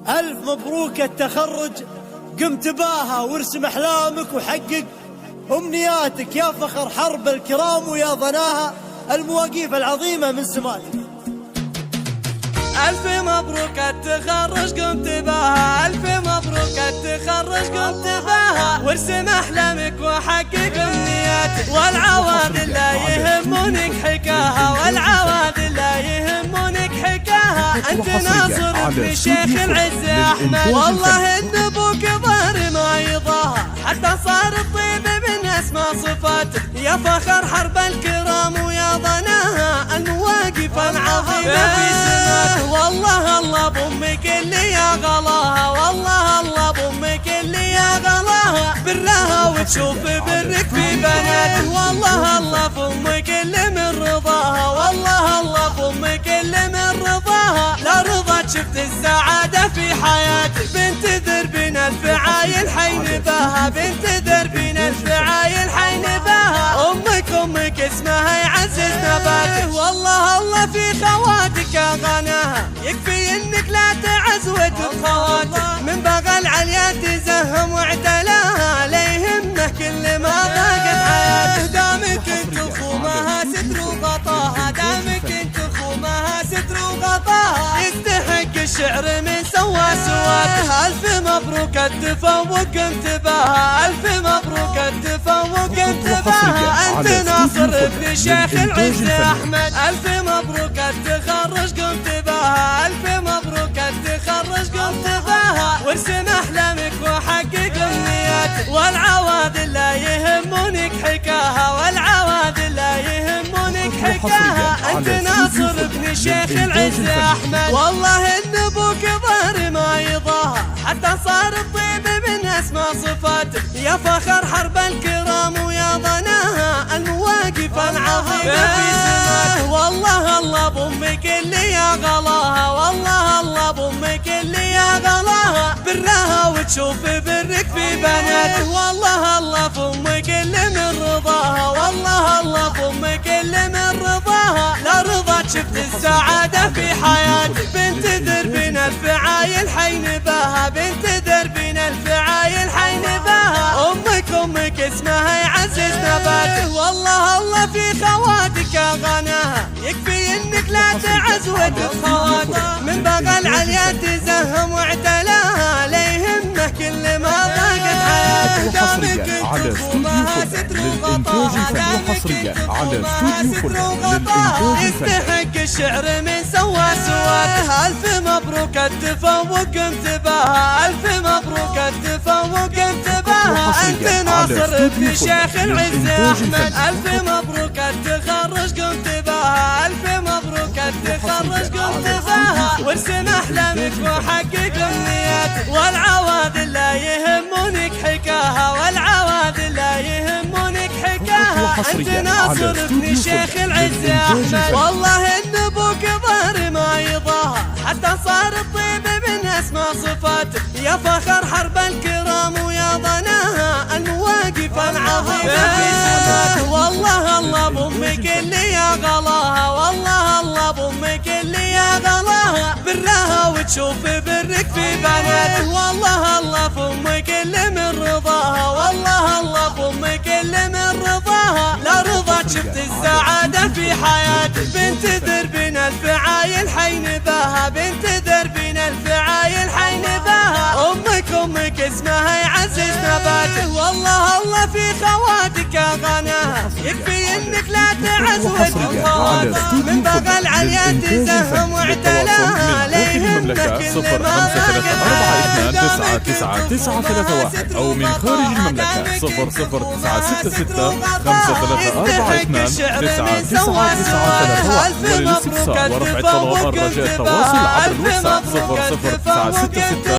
ألف مبروك التخرج، قمت باها وارسم أحلامك وحقق أمنياتك يا فخر حرب الكرام ويا ضناها المواقيف العظيمة من سماتك. ألف مبروك التخرج قمت باها، ألف مبروك التخرج قمت باها، وارسم أحلامك وحقق أمنياتك، والعوادل لا يهمونك حكاها، والعوادل لا يهمونك حكاها. أنت ناصر ابن الشيخ العز أحمد، والله إن أبوك ظهر ما يضاهى، حتى صار الطيب من أسمى صفاتك، يا فخر حرب الكرام ويا ضناها المواقف العظيمة في سماتك. والله الله بأمك اللي يا غلاها، والله الله بأمك اللي يا غلاها، برها وتشوف برك في بناتك. والله الله بأمك اللي من رضاها، والله الله بأمك اللي من رضاها، لا رضا شفت السعادة في حياتك. بنت دربين الفعايل حين باها، بنت دربين الفعايل حين باها، أمك اسمها يعزز نباتك. والله الله في خواتك غناها، يكفي انك لا تعز وتخواتك، من بغى العليا تزهم واعتلاها، لا يهمه كل ما ضاقت حياتك. دامك انت خومها ستر وغطاها، دامك انت خومها ستر وغطاها، يستحق الشعر من سوى سواته. ألف مبروك التفوق انتباها، ألف مبروك التفوق انتباها، أنت ناصر ابن الشيخ العز أحمد. ألف مبروك التخرج قمت باها، ألف مبروك التخرج قمت باها، وارسم أحلامك وحقق أمنياتك، والعوادل لا يهمونك حكاها، والعوادل لا يهمونك حكاها. أنت ناصر ابن الشيخ العز أحمد، والله إن أبوك ظهر ما يضاهى، حتى صار الطيب من أسمى صفاتك، يا فخر حرب الكرام ويا ضناها المواقف العظيمة في سماتك. والله الله بأمك اللي يا غلاها، والله الله بأمك اللي يا غلاها، برها وتشوف برك في بناتك. والله الله بأمك اللي من رضاها، والله الله بأمك اللي من رضاها، لا رضا شفت السعادة في حياتك. بنت دربين الفعايل حين باها، بنت دربين الفعايل حين باها، أمك اسمها يعزز نباتك. والله الله في خواتك غناها، يكفي انك لا تعز وتخواتها، من بغى العليا تزهم واعتلاها، لا يهمه كل ما ضاقت حياتك. دامك انت خومها ستر وغطاها، دامك انت خومها ستر وغطاها، يستحق الشعر من سوى سواته. ألف مبروك التفوق انتباها، ألف مبروك التفوق انتباها، أنت ناصر ابن الشيخ العز أحمد. ألف مبروك التخرج قمت باها، ألف مبروك التخرج قمت باها، وارسم أحلامك وحقق أمنياتك، والعوادل لا يهمونك حكاها، والعوادل لا يهمونك حكاها. أنت ناصر ابن الشيخ العز أحمد، والله إن أبوك ظهر ما يضاهى، حتى صار الطيب من أسمى صفاتك، يا فخر حرب الكرام ويا ضناها المواقف العظيمة في سماتك. والله الله بأمك اللي يا غلاها، والله الله بأمك اللي يا غلاها، برها وتشوف برك في بناتك. والله الله بأمك اللي من رضاها، والله الله بأمك اللي من رضاها، لا رضا شفت السعادة في حياتك. بنت دربين الفعايل حين باها، بنت دربين الفعايل حين باها، أمك اسمها يعزز نباتك. والله الله في خواتك غناها، يكفي انك لا تعز وتخواتها، من بغى العليا تزهم واعتلاها، لا يهمك كل ما ضاقت حياتك. أو من خارج المملكة 00 966 532 وللاستفسار ورفع الطلب الرجاء التواصل عبر الواتساب 00 966